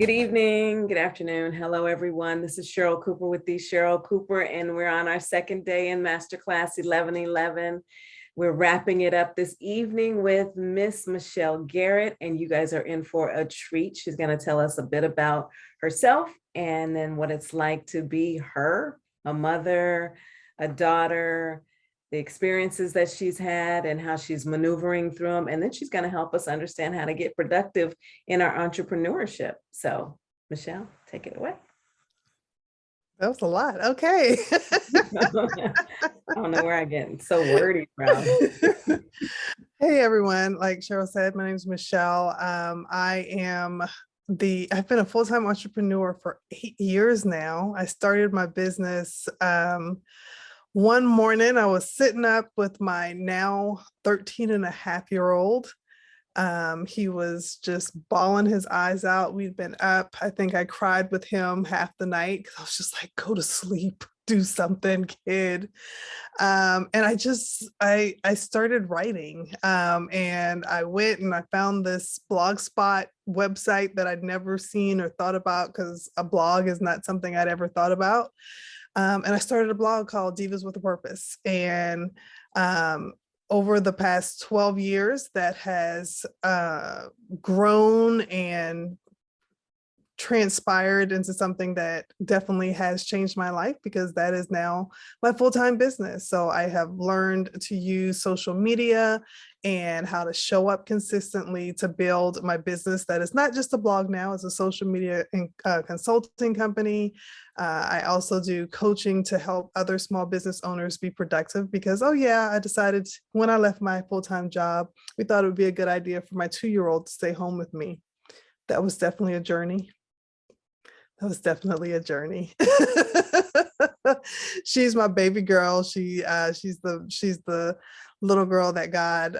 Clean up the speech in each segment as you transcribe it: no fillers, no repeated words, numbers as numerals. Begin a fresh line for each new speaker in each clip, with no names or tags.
Good evening, good afternoon. Hello, everyone. This is Cheryl Cooper with the Cheryl Cooper, and we're on our second day in Masterclass 1111. We're wrapping it up this evening with Miss Michelle Garett, and you guys are in for a treat. She's going to tell us a bit about herself and then what it's like to be her, a mother, a daughter, the experiences that she's had and how she's maneuvering through them. And then she's going to help us understand how to get productive in our entrepreneurship. So, Michelle, take it away.
That was a lot. Okay.
I don't know where I get so wordy from.
Hey, everyone. Like Cheryl said, my name is Michelle. I've been a full-time entrepreneur for 8 years now. I started my business one morning. I was sitting up with my now 13-and-a-half-year-old. He was just bawling his eyes out. We'd been up. I think I cried with him half the night because I was just like, go to sleep, do something, kid. And I started writing, and I went and I found this Blogspot website that I'd never seen or thought about because a blog is not something I'd ever thought about. And I started a blog called Divas with a Purpose. And over the past 12 years, that has grown and transpired into something that definitely has changed my life, because that is now my full-time business. So I have learned to use social media and how to show up consistently to build my business. That is not just a blog now, it's a social media and consulting company. I also do coaching to help other small business owners be productive because, I decided when I left my full-time job, we thought it would be a good idea for my 2-year-old to stay home with me. That was definitely a journey. She's my baby girl. She's the little girl that God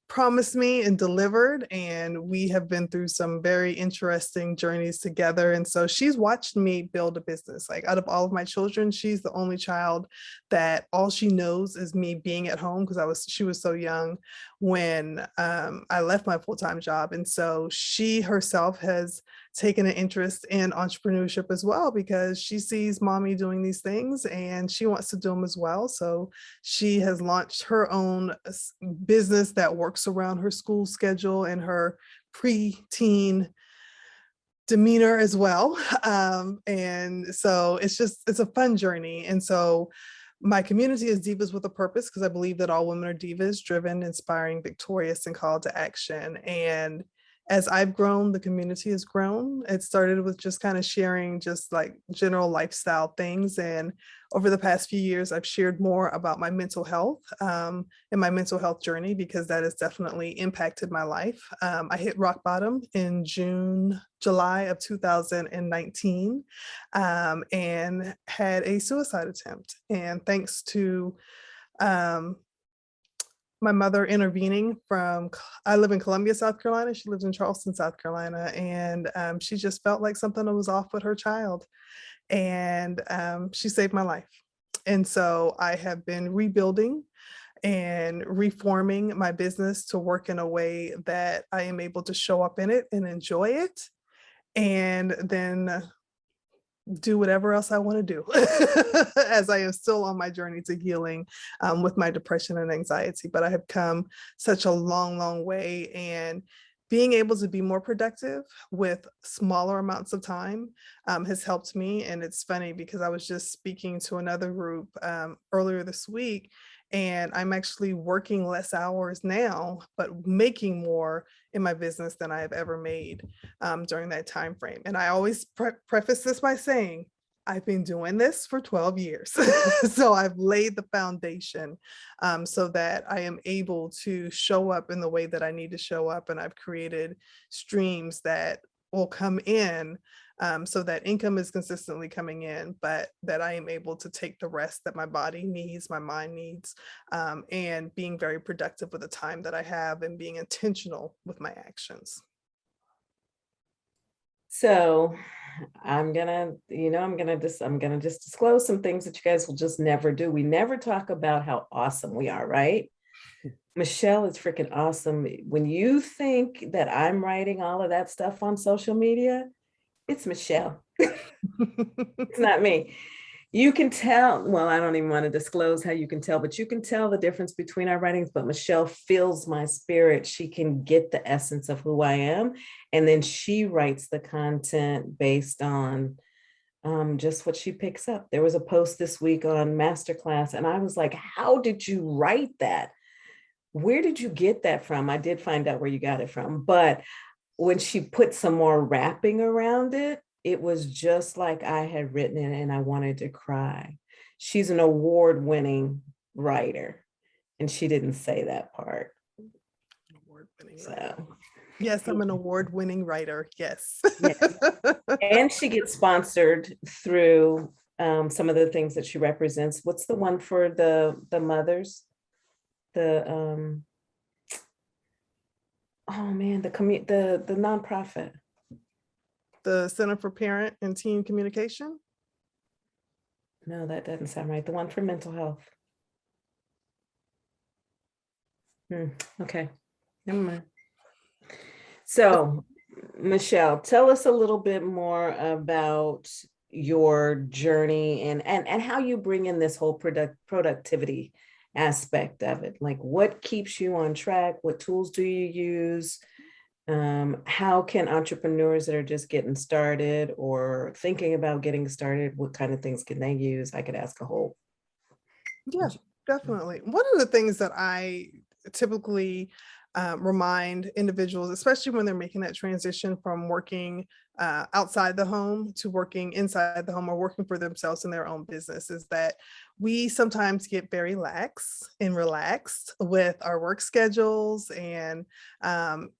promised me and delivered. And we have been through some very interesting journeys together. And so she's watched me build a business. Like, out of all of my children, she's the only child that all she knows is me being at home, because she was so young when I left my full-time job. And so she herself has taken an interest in entrepreneurship as well, because she sees mommy doing these things and she wants to do them as well. So she has launched her own business that works around her school schedule and her pre-teen demeanor as well. And so it's a fun journey. And so my community is Divas with a Purpose, because I believe that all women are divas, driven, inspiring, victorious, and called to action. And as I've grown, the community has grown. It started with just kind of sharing just like general lifestyle things. And over the past few years, I've shared more about my mental health and my mental health journey, because that has definitely impacted my life. I hit rock bottom in July of 2019, and had a suicide attempt. And thanks to my mother intervening I live in Columbia, South Carolina. She lives in Charleston, South Carolina. And she just felt like something was off with her child. And she saved my life. And so I have been rebuilding and reforming my business to work in a way that I am able to show up in it and enjoy it. And then do whatever else I want to do as I am still on my journey to healing with my depression and anxiety. But I have come such a long, long way, and being able to be more productive with smaller amounts of time has helped me. And it's funny because I was just speaking to another group earlier this week, and I'm actually working less hours now, but making more in my business than I have ever made during that time frame. And I always preface this by saying, I've been doing this for 12 years. So I've laid the foundation so that I am able to show up in the way that I need to show up. And I've created streams that will come in so that income is consistently coming in, but that I am able to take the rest that my body needs, my mind needs, and being very productive with the time that I have and being intentional with my actions.
So I'm gonna just disclose some things that you guys will just never do. We never talk about how awesome we are, right? Michelle is freaking awesome. When you think that I'm writing all of that stuff on social media, It's Michelle. It's not me. You can tell, well, I don't even want to disclose how you can tell, but you can tell the difference between our writings. But Michelle fills my spirit. She can get the essence of who I am. And then she writes the content based on just what she picks up. There was a post this week on Masterclass, and I was like, how did you write that? Where did you get that from? I did find out where you got it from, but when she put some more wrapping around it, it was just like I had written it and I wanted to cry. She's an award-winning writer, and she didn't say that part.
Award-winning writer.
So,
Yes, I'm an award-winning writer. Yes.
yes. And she gets sponsored through some of the things that she represents. What's the one for the mothers? The oh man, the nonprofit.
The Center for Parent and Teen Communication.
No, that doesn't sound right. The one for mental health. Okay, never mind. So, Michelle, tell us a little bit more about your journey and how you bring in this whole productivity aspect of it. Like, what keeps you on track? What tools do you use? How can entrepreneurs that are just getting started or thinking about getting started, what kind of things can they use? I could ask a whole.
Yeah, definitely. One of the things that I typically remind individuals, especially when they're making that transition from working outside the home to working inside the home or working for themselves in their own business, is that we sometimes get very lax and relaxed with our work schedules. And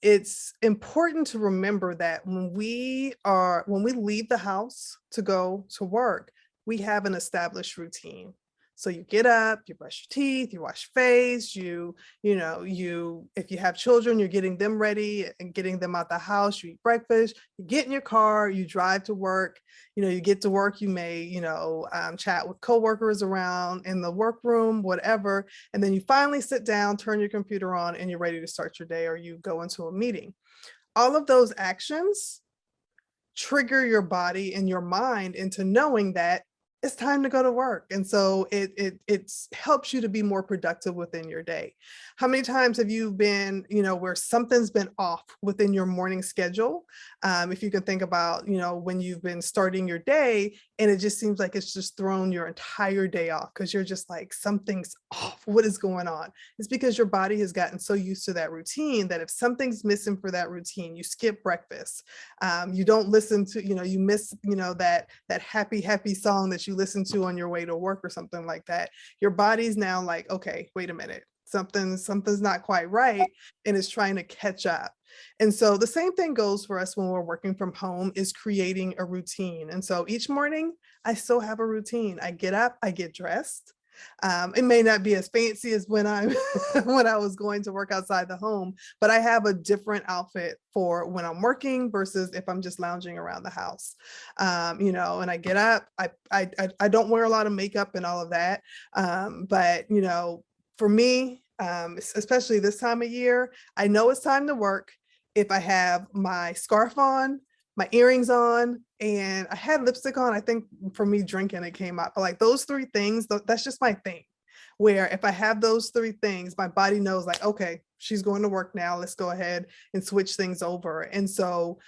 it's important to remember that when we leave the house to go to work, we have an established routine. So you get up, you brush your teeth, you wash your face, if you have children, you're getting them ready and getting them out the house, you eat breakfast, you get in your car, you drive to work, you get to work, you may, chat with coworkers around in the workroom, whatever. And then you finally sit down, turn your computer on, and you're ready to start your day, or you go into a meeting. All of those actions trigger your body and your mind into knowing that it's time to go to work. And so it helps you to be more productive within your day. How many times have you been, where something's been off within your morning schedule? If you can think about, when you've been starting your day and it just seems like it's just thrown your entire day off because you're just like, something's off. What is going on? It's because your body has gotten so used to that routine that if something's missing for that routine, you skip breakfast. You don't listen to, you miss, that happy song that you listen to on your way to work or something like that. Your body's now like, okay, wait a minute, something's not quite right, and it's trying to catch up. And so the same thing goes for us when we're working from home, is creating a routine. And so each morning I still have a routine. I get up, I get dressed. It may not be as fancy as when I when I was going to work outside the home, but I have a different outfit for when I'm working versus if I'm just lounging around the house. And I get up, I don't wear a lot of makeup and all of that. But for me, especially this time of year, I know it's time to work if I have my scarf on, my earrings on, and I had lipstick on. I think for me, drinking, it came out. But like those three things, that's just my thing. Where if I have those three things, my body knows like, okay, she's going to work now. Let's go ahead and switch things over. And so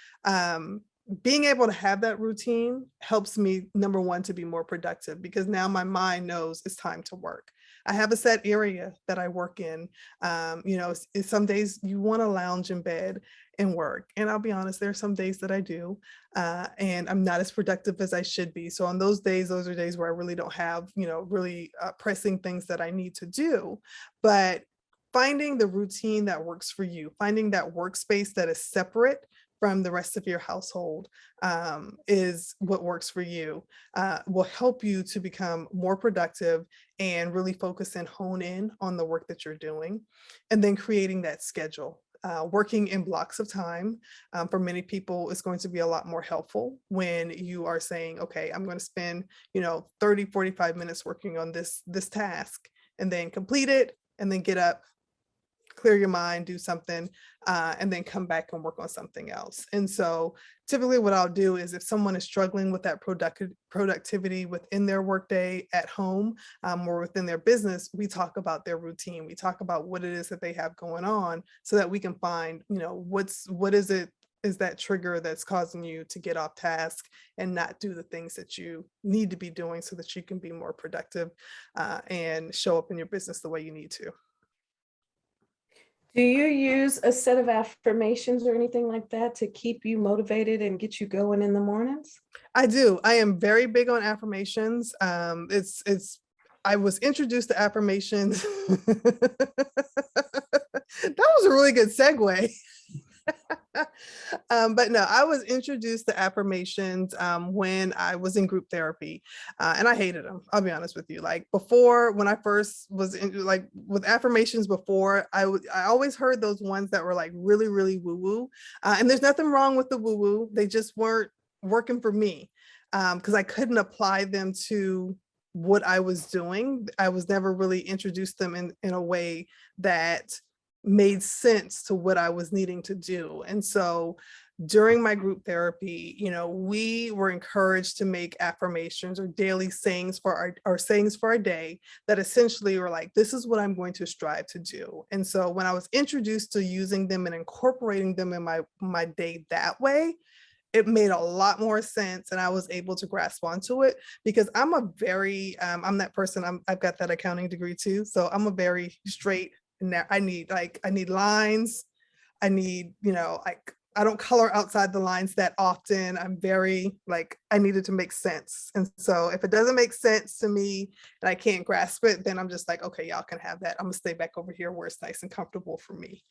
being able to have that routine helps me, number one, to be more productive, because now my mind knows it's time to work. I have a set area that I work in. Some days you want to lounge in bed and work. And I'll be honest, there are some days that I do, and I'm not as productive as I should be. So on those days, those are days where I really don't have, really pressing things that I need to do. But finding the routine that works for you, finding that workspace that is separate from the rest of your household is what works for you, will help you to become more productive and really focus and hone in on the work that you're doing. And then creating that schedule. Working in blocks of time for many people is going to be a lot more helpful when you are saying, okay, I'm going to spend 30, 45 minutes working on this task, and then complete it, and then get up clear your mind, do something, and then come back and work on something else. And so typically what I'll do is if someone is struggling with that productivity within their workday at home, or within their business, we talk about their routine. We talk about what it is that they have going on so that we can find, what is it is that trigger that's causing you to get off task and not do the things that you need to be doing so that you can be more productive, and show up in your business the way you need to.
Do you use a set of affirmations or anything like that to keep you motivated and get you going in the mornings?
I do. I am very big on affirmations. I was introduced to affirmations. That was a really good segue. But no, I was introduced to affirmations when I was in group therapy, and I hated them. I'll be honest with you. Like before, when I first was in, like with affirmations before, I always heard those ones that were like really, really woo woo. And there's nothing wrong with the woo woo. They just weren't working for me, because I couldn't apply them to what I was doing. I was never really introduced them in a way that made sense to what I was needing to do. And so during my group therapy, we were encouraged to make affirmations or daily sayings for our sayings for our day that essentially were like, this is what I'm going to strive to do. And so when I was introduced to using them and incorporating them in my day that way, it made a lot more sense and I was able to grasp onto it because I'm I'm that person, I've got that accounting degree too. So I'm a very straight, and I need lines. I need, like, I don't color outside the lines that often. I'm very like, I need it to make sense. And so if it doesn't make sense to me and I can't grasp it, then I'm just like, okay, y'all can have that. I'm gonna stay back over here where it's nice and comfortable for me.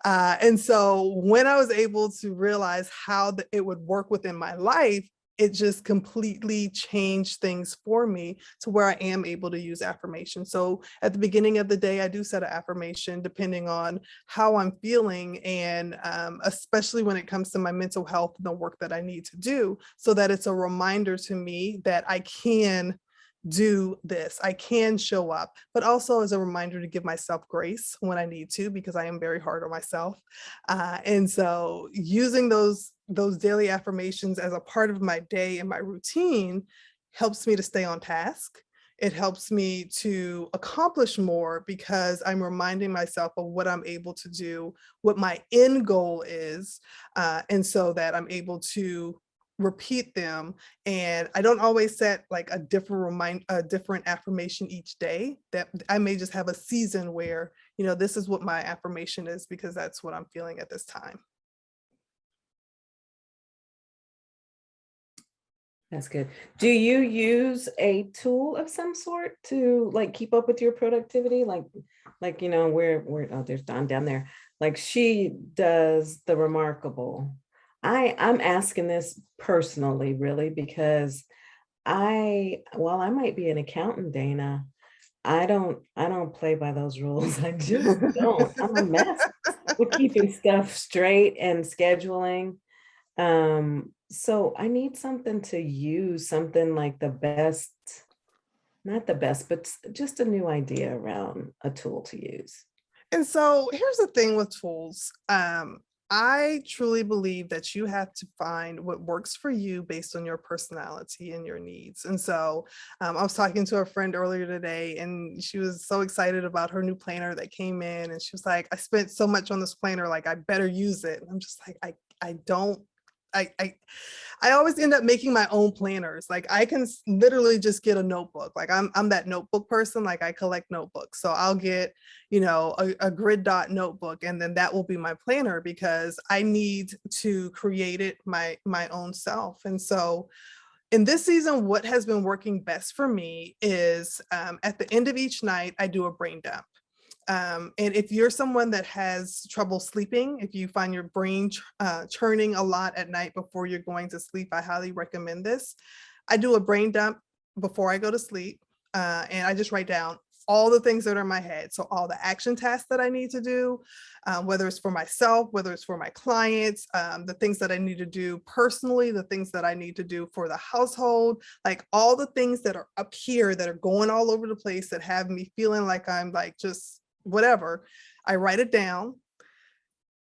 And so when I was able to realize how it would work within my life, it just completely changed things for me to where I am able to use affirmation. So at the beginning of the day, I do set an affirmation depending on how I'm feeling, and especially when it comes to my mental health and the work that I need to do, so that it's a reminder to me that I can do this, I can show up, but also as a reminder to give myself grace when I need to, because I am very hard on myself. And so using those daily affirmations as a part of my day and my routine helps me to stay on task. It helps me to accomplish more because I'm reminding myself of what I'm able to do, what my end goal is, and so that I'm able to repeat them. And I don't always set like a different affirmation each day. That I may just have a season where, this is what my affirmation is because that's what I'm feeling at this time.
That's good. Do you use a tool of some sort to like keep up with your productivity? Where oh, there's Dawn down there. Like she does the remarkable. I'm asking this personally, really, because while I might be an accountant, Dana, I don't play by those rules. I just don't. I'm a mess with keeping stuff straight and scheduling. So I need something to use, something like the best, not the best, but just a new idea around a tool to use.
And so here's the thing with tools. I truly believe that you have to find what works for you based on your personality and your needs. And so I was talking to a friend earlier today, and she was so excited about her new planner that came in. And she was like, I spent so much on this planner, like I better use it. And I'm just like, I don't. I always end up making my own planners. Like I can literally just get a notebook. Like I'm that notebook person. Like I collect notebooks. So I'll get, a grid dot notebook, and then that will be my planner because I need to create it my own self. And so in this season, what has been working best for me is at the end of each night, I do a brain dump. And if you're someone that has trouble sleeping, if you find your brain churning a lot at night before you're going to sleep, I highly recommend this. I do a brain dump before I go to sleep, and I just write down all the things that are in my head. So all the action tasks that I need to do, whether it's for myself, whether it's for my clients, the things that I need to do personally, the things that I need to do for the household, like all the things that are up here that are going all over the place that have me feeling like I'm like just whatever. I write it down,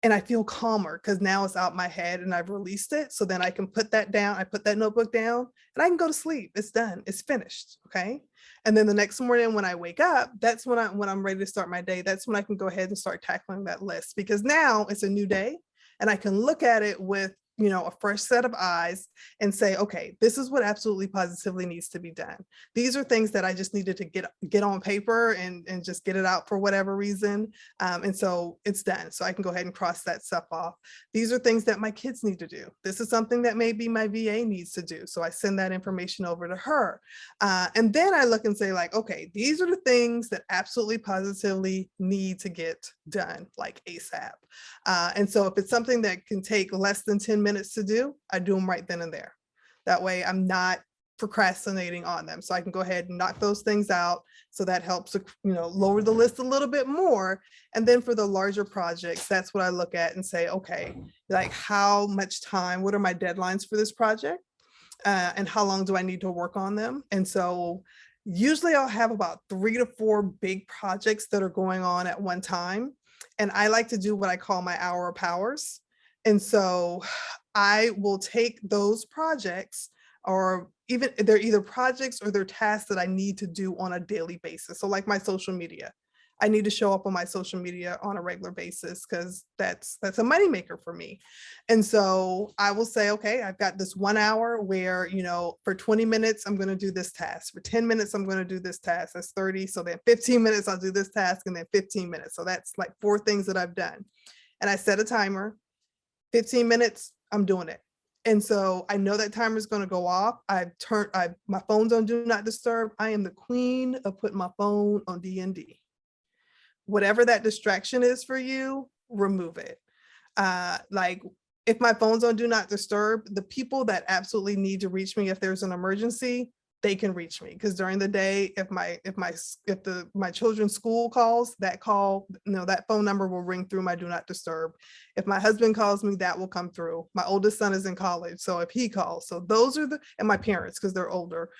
and I feel calmer because now it's out my head and I've released it. So then I can put that down. I put that notebook down and I can go to sleep. It's done. It's finished. Okay. And then the next morning when I wake up, that's when I'm ready to start my day. That's when I can go ahead and start tackling that list, because now it's a new day and I can look at it with, a fresh set of eyes and say, okay, this is what absolutely positively needs to be done. These are things that I just needed to get on paper and just get it out for whatever reason. And so it's done. So I can go ahead and cross that stuff off. These are things that my kids need to do. This is something that maybe my VA needs to do. So I send that information over to her. And then I look and say like, okay, these are the things that absolutely positively need to get done, like ASAP. And so if it's something that can take less than 10 minutes to do, I do them right then and there. That way I'm not procrastinating on them. So I can go ahead and knock those things out. So that helps, lower the list a little bit more. And then for the larger projects, that's what I look at and say, okay, like how much time, what are my deadlines for this project? And how long do I need to work on them? And so usually I'll have about 3 to 4 big projects that are going on at one time. And I like to do what I call my hour of powers. And so I will take those projects, or even they're either projects or they're tasks that I need to do on a daily basis. So like my social media, I need to show up on my social media on a regular basis because that's a moneymaker for me. And so I will say, okay, I've got this 1 hour where, for 20 minutes, I'm going to do this task. For 10 minutes, I'm going to do this task. That's 30. So then 15 minutes, I'll do this task, and then 15 minutes. So that's like 4 things that I've done. And I set a timer, 15 minutes, I'm doing it. And so I know that timer is going to go off. My phone's on do not disturb. I am the queen of putting my phone on D&D. Whatever that distraction is for you, remove it. Like if my phone's on do not disturb, the people that absolutely need to reach me if there's an emergency, they can reach me. Because during the day, if my children's school calls, that phone number will ring through my do not disturb. If my husband calls me, that will come through. My oldest son is in college, so if he calls, so those are and my parents, because they're older.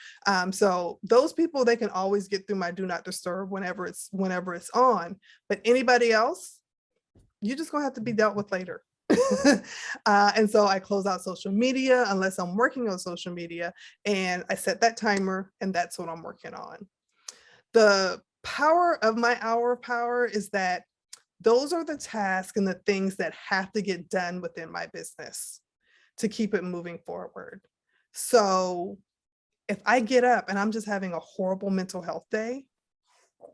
So those people, they can always get through my do not disturb whenever it's on. But anybody else, you're just gonna have to be dealt with later. And so I close out social media unless I'm working on social media, and I set that timer, and that's what I'm working on. The power of my hour of power is that those are the tasks and the things that have to get done within my business to keep it moving forward. So if I get up and I'm just having a horrible mental health day,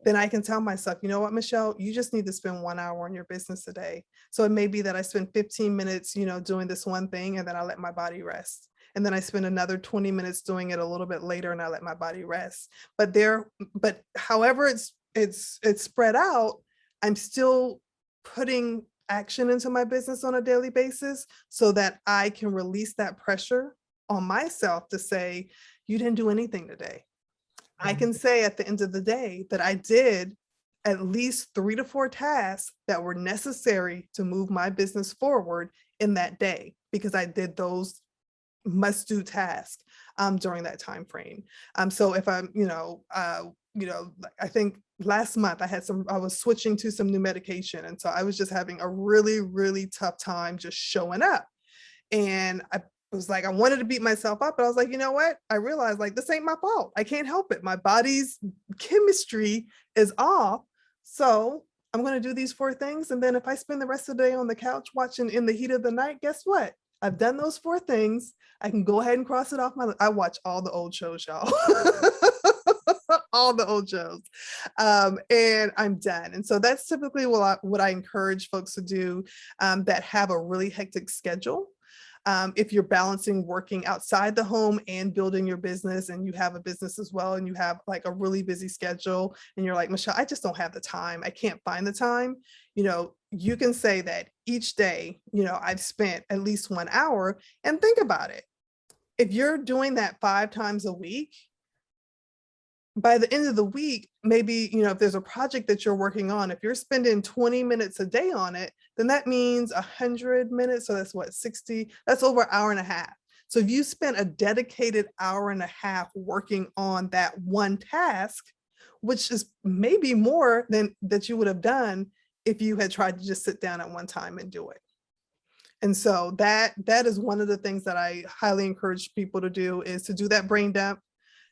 then I can tell myself, you know what, Michelle, you just need to spend 1 hour on your business today. So it may be that I spend 15 minutes, doing this one thing, and then I let my body rest. And then I spend another 20 minutes doing it a little bit later, and I let my body rest. But however it's spread out, I'm still putting action into my business on a daily basis so that I can release that pressure on myself to say, you didn't do anything today. I can say at the end of the day that I did at least 3 to 4 tasks that were necessary to move my business forward in that day, because I did those must do tasks during that time frame. So if I'm, I think last month I was switching to some new medication. And so I was just having a really, really tough time just showing up. And I was like, I wanted to beat myself up, but I was like, you know what? I realized like, this ain't my fault. I can't help it. My body's chemistry is off. So I'm going to do these 4 things. And then if I spend the rest of the day on the couch watching In the Heat of the Night, guess what? I've done those 4 things. I can go ahead and cross it off my list. I watch all the old shows, y'all. All the old shows. And I'm done. And so that's typically what I encourage folks to do that have a really hectic schedule. If you're balancing working outside the home and building your business, and you have a business as well, and you have like a really busy schedule, and you're like, Michelle, I just don't have the time. I can't find the time. You can say that each day, I've spent at least 1 hour, and think about it. If you're doing that 5 times a week, by the end of the week, maybe, if there's a project that you're working on, if you're spending 20 minutes a day on it, then that means 100 minutes. So that's what, 60, that's over an hour and a half. So if you spent a dedicated hour and a half working on that one task, which is maybe more than that you would have done if you had tried to just sit down at one time and do it. And so that is one of the things that I highly encourage people to do, is to do that brain dump,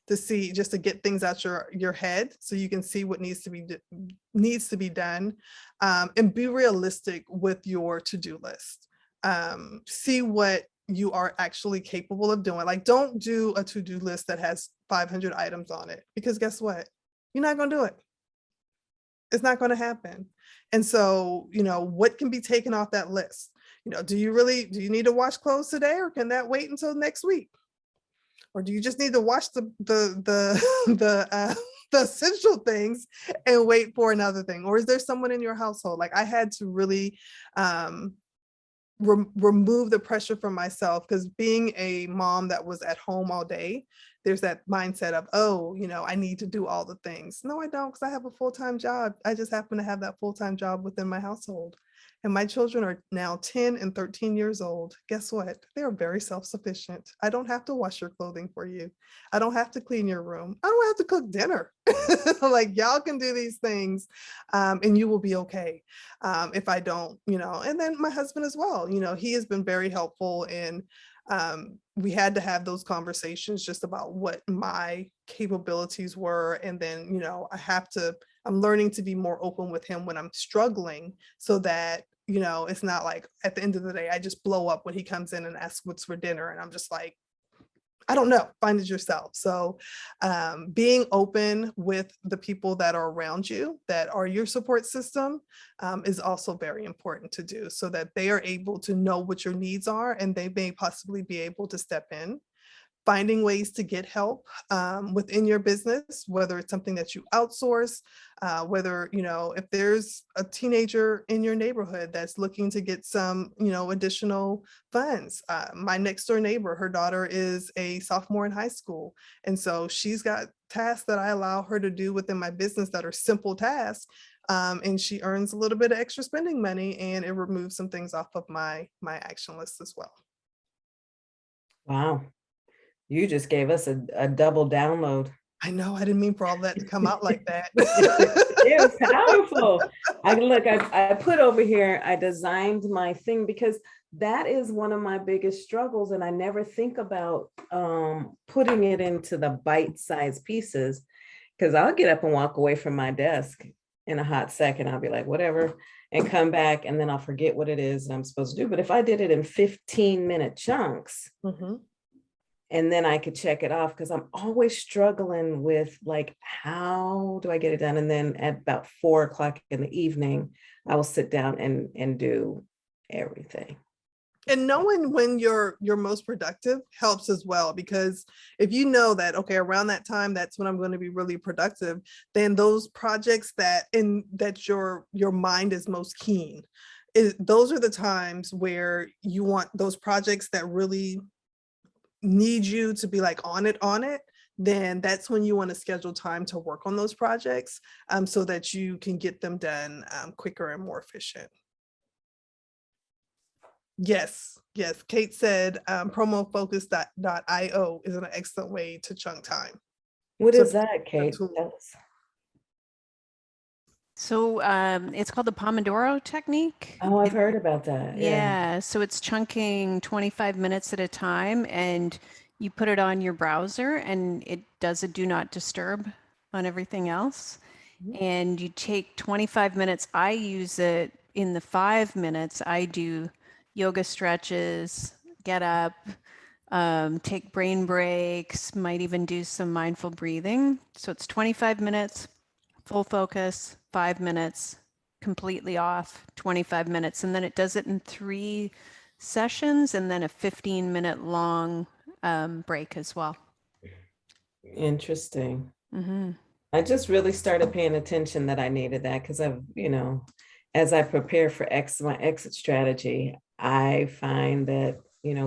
to see, just to get things out your head so you can see what needs to be done, and be realistic with your to-do list. See what you are actually capable of doing. Like, don't do a to-do list that has 500 items on it, because guess what? You're not going to do it. It's not going to happen. And so, what can be taken off that list? Do you need to wash clothes today, or can that wait until next week? Or do you just need to wash the essential things and wait for another thing? Or is there someone in your household? Like, I had to really remove the pressure from myself, because being a mom that was at home all day, there's that mindset of, oh, I need to do all the things. No, I don't, because I have a full-time job. I just happen to have that full-time job within my household. And my children are now 10 and 13 years old. Guess what? They are very self-sufficient. I don't have to wash your clothing for you. I don't have to clean your room. I don't have to cook dinner. Like, y'all can do these things, and you will be okay. If I don't, and then my husband as well, he has been very helpful in, we had to have those conversations just about what my capabilities were. And then, I'm learning to be more open with him when I'm struggling, so that, it's not like at the end of the day, I just blow up when he comes in and asks what's for dinner. And I'm just like, I don't know, find it yourself. So being open with the people that are around you, that are your support system, is also very important to do, so that they are able to know what your needs are, and they may possibly be able to step in. Finding ways to get help within your business, whether it's something that you outsource, whether, if there's a teenager in your neighborhood that's looking to get some, additional funds. My next door neighbor, her daughter is a sophomore in high school. And so she's got tasks that I allow her to do within my business that are simple tasks. And she earns a little bit of extra spending money, and it removes some things off of my action list as well.
Wow. You just gave us a double download.
I know, I didn't mean for all that to come out like that.
It was powerful. I put over here, I designed my thing, because that is one of my biggest struggles. And I never think about putting it into the bite-sized pieces, because I'll get up and walk away from my desk in a hot second. I'll be like, whatever, and come back, and then I'll forget what it is I'm supposed to do. But if I did it in 15-minute chunks, and then I could check it off, because I'm always struggling with, like, how do I get it done? And then at about 4:00 in the evening, I will sit down and do everything.
And knowing when you're most productive helps as well, because if you know that, okay, around that time, that's when I'm going to be really productive, then those projects that your mind is most keen, those are the times where you want those projects that really need you to be like on it, then that's when you want to schedule time to work on those projects, so that you can get them done quicker and more efficient. Yes. Kate said promofocus.io is an excellent way to chunk time.
What
So
is that, Kate?
So it's called the Pomodoro technique.
Oh, I've heard about that.
Yeah. So it's chunking 25 minutes at a time, and you put it on your browser, and it does a do not disturb on everything else. And you take 25 minutes. I use it in the 5 minutes. I do yoga stretches, get up, take brain breaks, might even do some mindful breathing. So it's 25 minutes, full focus, 5 minutes, completely off, 25 minutes. And then it does it in 3 sessions, and then a 15-minute long break as well.
Interesting. I just really started paying attention that I needed that, because I've, as I prepare for my exit strategy, I find that,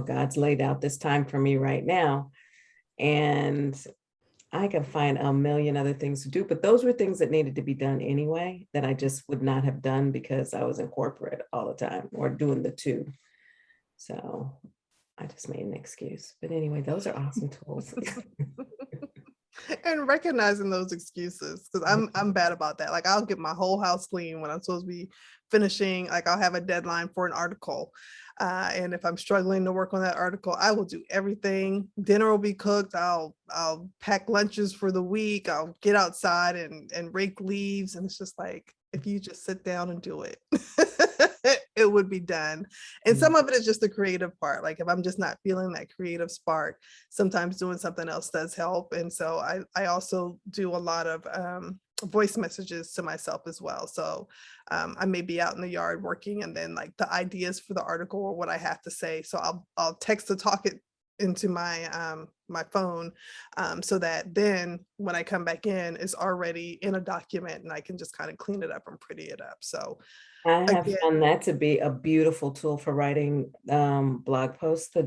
God's laid out this time for me right now, and I can find a million other things to do, but those were things that needed to be done anyway, that I just would not have done because I was in corporate all the time, or doing the 2. So I just made an excuse. But anyway, those are awesome tools.
And recognizing those excuses, because I'm bad about that. Like I'll get my whole house clean when I'm supposed to be finishing. Like I'll have a deadline for an article, and if I'm struggling to work on that article, I will do everything. Dinner will be cooked. I'll pack lunches for the week. I'll get outside and rake leaves, and it's just like, if you just sit down and do it, it would be done. And some of it is just the creative part. Like if I'm just not feeling that creative spark, sometimes doing something else does help. And so I also do a lot of voice messages to myself as well. So I may be out in the yard working, and then like the ideas for the article or what I have to say. So I'll text to talk it into my phone, so that then when I come back in, it's already in a document and I can just kind of clean it up and pretty it up. So
I have
again,
found that to be a beautiful tool for writing blog posts, the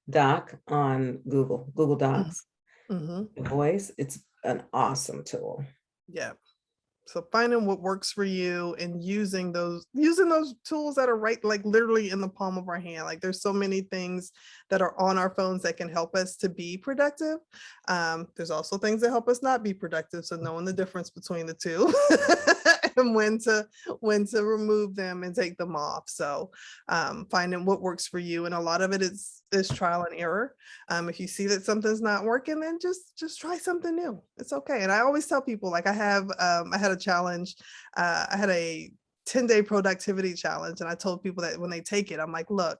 doc on Google Docs,
mhm,
the voice. It's an awesome tool.
yeah. So finding what works for you and using those tools that are right, like literally in the palm of our hand. Like there's so many things that are on our phones that can help us to be productive. There's also things that help us not be productive. So knowing the difference between the two and when to remove them and take them off. So finding what works for you. And a lot of it is trial and error. If you see that something's not working, then just try something new. It's okay. And I always tell people, like I had a challenge. I had a 10-day productivity challenge, and I told people that when they take it, I'm like, look,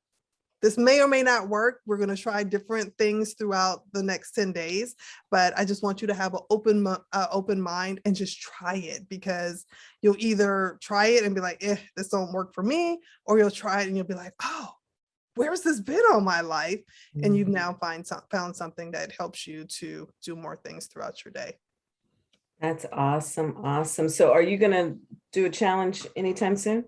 this may or may not work. We're going to try different things throughout the next 10 days, but I just want you to have an open mind and just try it, because you'll either try it and be like, this don't work for me, or you'll try it and you'll be like, oh, where's this been all my life? And you've now found something that helps you to do more things throughout your day.
That's awesome. Awesome. So are you going to do a challenge anytime soon?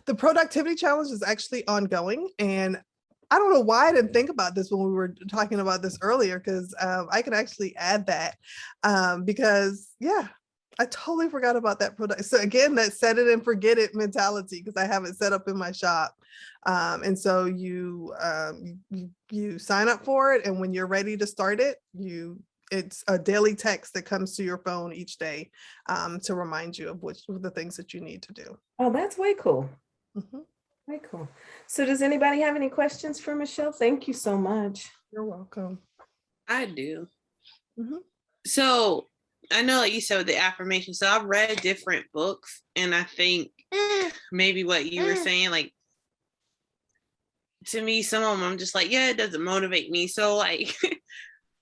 The productivity challenge is actually ongoing. And I don't know why I didn't think about this when we were talking about this earlier, because I can actually add that because, yeah, I totally forgot about that product. So again, that set it and forget it mentality, because I have it set up in my shop. And so you sign up for it. And when you're ready to start it, it's a daily text that comes to your phone each day to remind you of the things that you need to do.
Oh, that's way cool.
Mhm.
Way cool. So does anybody have any questions for Michelle? Thank you so much.
You're welcome.
I do.
Mhm.
So I know, like you said, with the affirmation. So I've read different books, and I think maybe what you were saying, like, to me, some of them I'm just like, yeah, it doesn't motivate me. So like,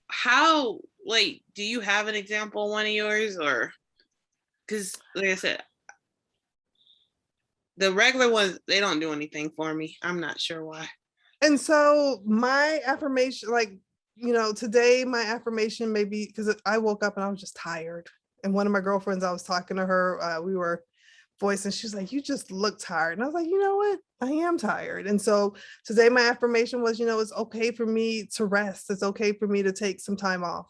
how, like, do you have an example of one of yours? Or because like I said, the regular ones, they don't do anything for me. I'm not sure why.
And so my affirmation, like, today my affirmation may be because I woke up and I was just tired. And one of my girlfriends, I was talking to her, we were voicing, she's like, you just look tired. And I was like, you know what? I am tired. And so today my affirmation was, it's okay for me to rest. It's okay for me to take some time off.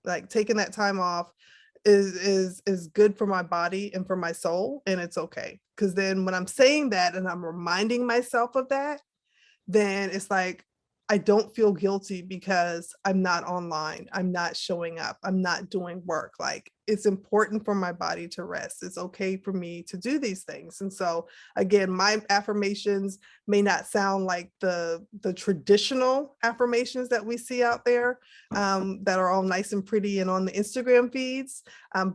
Like taking that time off is good for my body and for my soul. And it's okay. Because then when I'm saying that and I'm reminding myself of that, then it's like, I don't feel guilty because I'm not online. I'm not showing up. I'm not doing work. Like it's important for my body to rest. It's okay for me to do these things. And so again, my affirmations may not sound like the traditional affirmations that we see out there that are all nice and pretty and on the Instagram feeds,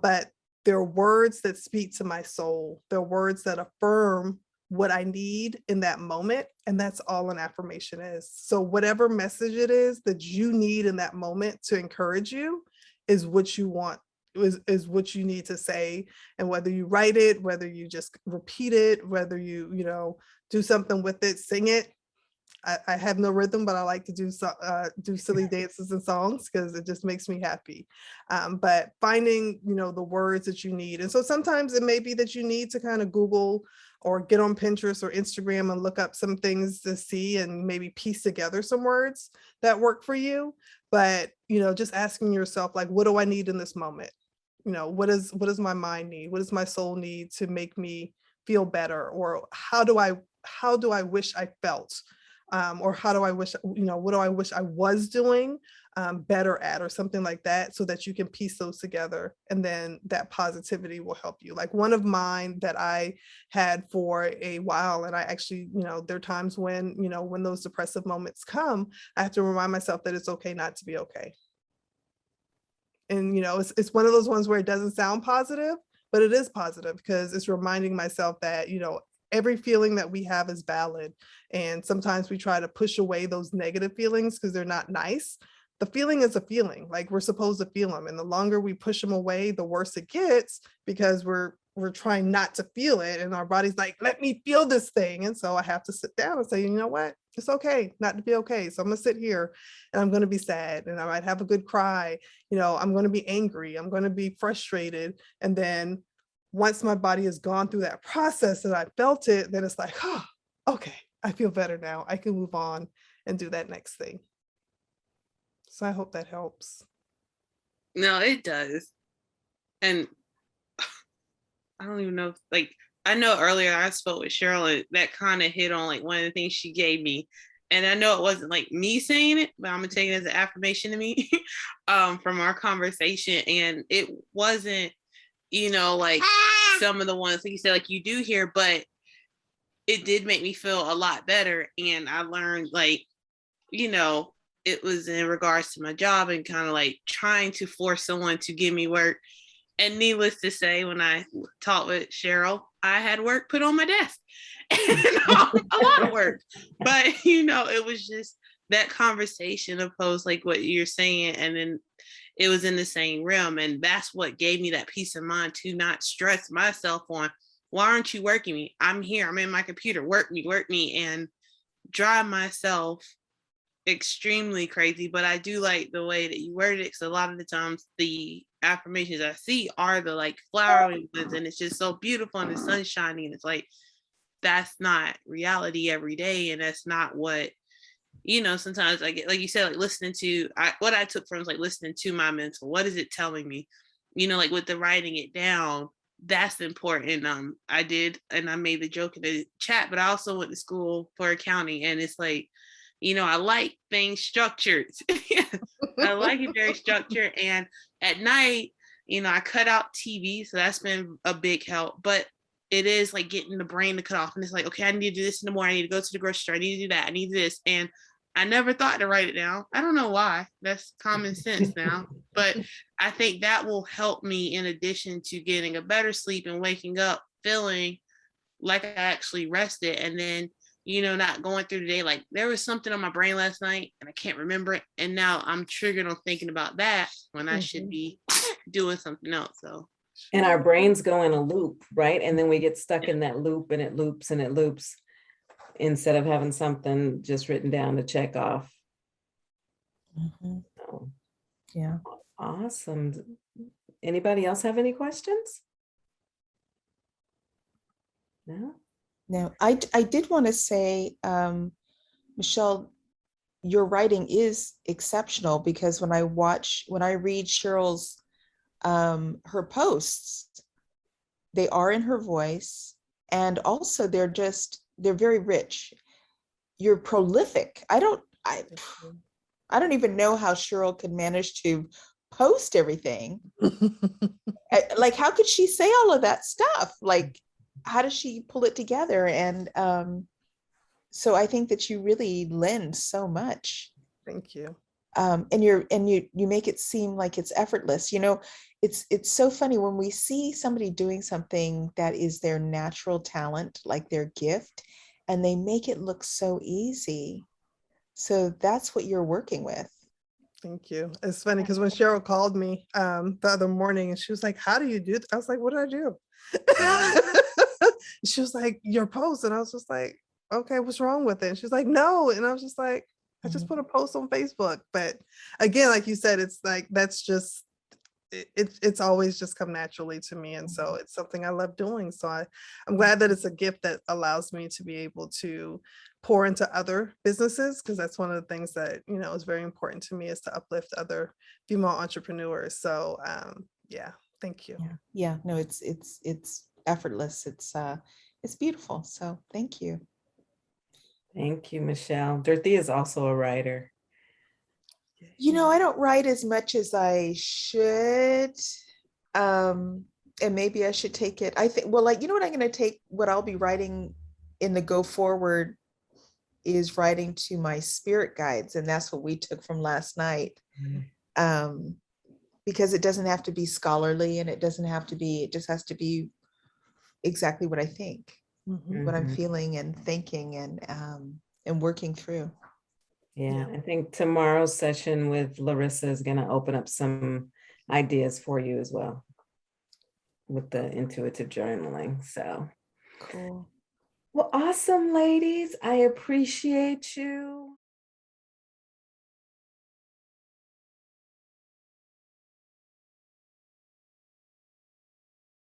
but they're words that speak to my soul. They're words that affirm what I need in that moment. And that's all an affirmation is. So whatever message it is that you need in that moment to encourage you is what you want, is what you need to say. And whether you write it, whether you just repeat it, whether you do something with it, sing it. I have no rhythm, but I like to do silly dances and songs because it just makes me happy. But finding, the words that you need. And so sometimes it may be that you need to kind of Google or get on Pinterest or Instagram and look up some things to see and maybe piece together some words that work for you. But, just asking yourself, like, what do I need in this moment? What does my mind need? What does my soul need to make me feel better? Or how do I wish I felt? Or how do I wish, what do I wish I was doing better at, or something like that, so that you can piece those together, and then that positivity will help you. Like one of mine that I had for a while, and I actually, there are times when, when those depressive moments come, I have to remind myself that it's okay not to be okay. And, it's one of those ones where it doesn't sound positive, but it is positive, because it's reminding myself that, every feeling that we have is valid. And sometimes we try to push away those negative feelings because they're not nice. The feeling is a feeling, like we're supposed to feel them. And the longer we push them away, the worse it gets, because we're trying not to feel it. And our body's like, let me feel this thing. And so I have to sit down and say, you know what? It's okay not to be okay. So I'm going to sit here and I'm going to be sad, and I might have a good cry. I'm going to be angry. I'm going to be frustrated. And then once my body has gone through that process and I felt it, then it's like, oh, okay, I feel better now. I can move on and do that next thing. So I hope that helps.
No, it does. And I don't even know, I know earlier I spoke with Cheryl, and that kind of hit on one of the things she gave me. And I know it wasn't me saying it, but I'm gonna take it as an affirmation to me from our conversation. And it wasn't, some of the ones, like you said, you do hear, but it did make me feel a lot better. And I learned, it was in regards to my job, and kind of trying to force someone to give me work. And needless to say, when I talked with Cheryl, I had work put on my desk, a lot of work. But, it was just that conversation opposed, what you're saying. And then it was in the same realm. And that's what gave me that peace of mind to not stress myself on, why aren't you working me? I'm here. I'm in my computer. Work me, and drive myself extremely crazy. But I do like the way that you worded it, because a lot of the times the affirmations I see are the flowering ones, and it's just so beautiful, and the sun's shining, and it's that's not reality every day. And that's not what, sometimes I get, like you said, listening to, what I took from was listening to my mental. What is it telling me? With the writing it down, that's important. I did, and I made the joke in the chat, but I also went to school for accounting, and it's I like things structured. I like it very structured. And at night, I cut out TV, so that's been a big help. But it is getting the brain to cut off, and it's okay, I need to do this in the morning. I need to go to the grocery store. I need to do that. I need this. And I never thought to write it down. I don't know why. That's common sense now. But I think that will help me, in addition to getting a better sleep and waking up feeling like I actually rested. And then, not going through the day there was something on my brain last night and I can't remember it. And now I'm triggered on thinking about that when I should be doing something else. So.
And our brains go in a loop, right? And then we get stuck in that loop, and it loops and it loops, instead of having something just written down to check off. So,
yeah.
Awesome. Anybody else have any questions? No?
No, I did want to say, Michelle, your writing is exceptional, because when I read Cheryl's, her posts, they are in her voice, and also they're very rich. You're prolific. I don't even know how Cheryl could manage to post everything. How could she say all of that stuff? How does she pull it together? And so I think that you really lend so much.
Thank you.
And you make it seem like it's effortless. It's so funny when we see somebody doing something that is their natural talent, like their gift, and they make it look so easy. So that's what you're working with.
Thank you. It's funny because when Cheryl called me the other morning, and she was like, how do you do that? I was like, what did I do? She was like, your post. And I was just like, okay, what's wrong with it? And she was like, no. And I was just like, I just put a post on Facebook. But again, like you said, it's that's just, it's always just come naturally to me. And so it's something I love doing. So I'm glad that it's a gift that allows me to be able to pour into other businesses, because that's one of the things that, is very important to me, is to uplift other female entrepreneurs. So yeah, thank you.
Yeah, no, it's effortless. It's beautiful. So thank you.
Thank you, Michelle. Dorothea is also a writer.
You know, I don't write as much as I should. And maybe I should take it. I think, well, like, you know what I'm going to take, what I'll be writing in the go forward is writing to my spirit guides. And that's what we took from last night. Because it doesn't have to be scholarly and it doesn't have to be, it just has to be exactly what I think, what I'm feeling and thinking and working through.
Yeah, I think tomorrow's session with Larissa is going to open up some ideas for you as well with the intuitive journaling. So
Cool.
well, awesome, ladies. I appreciate you.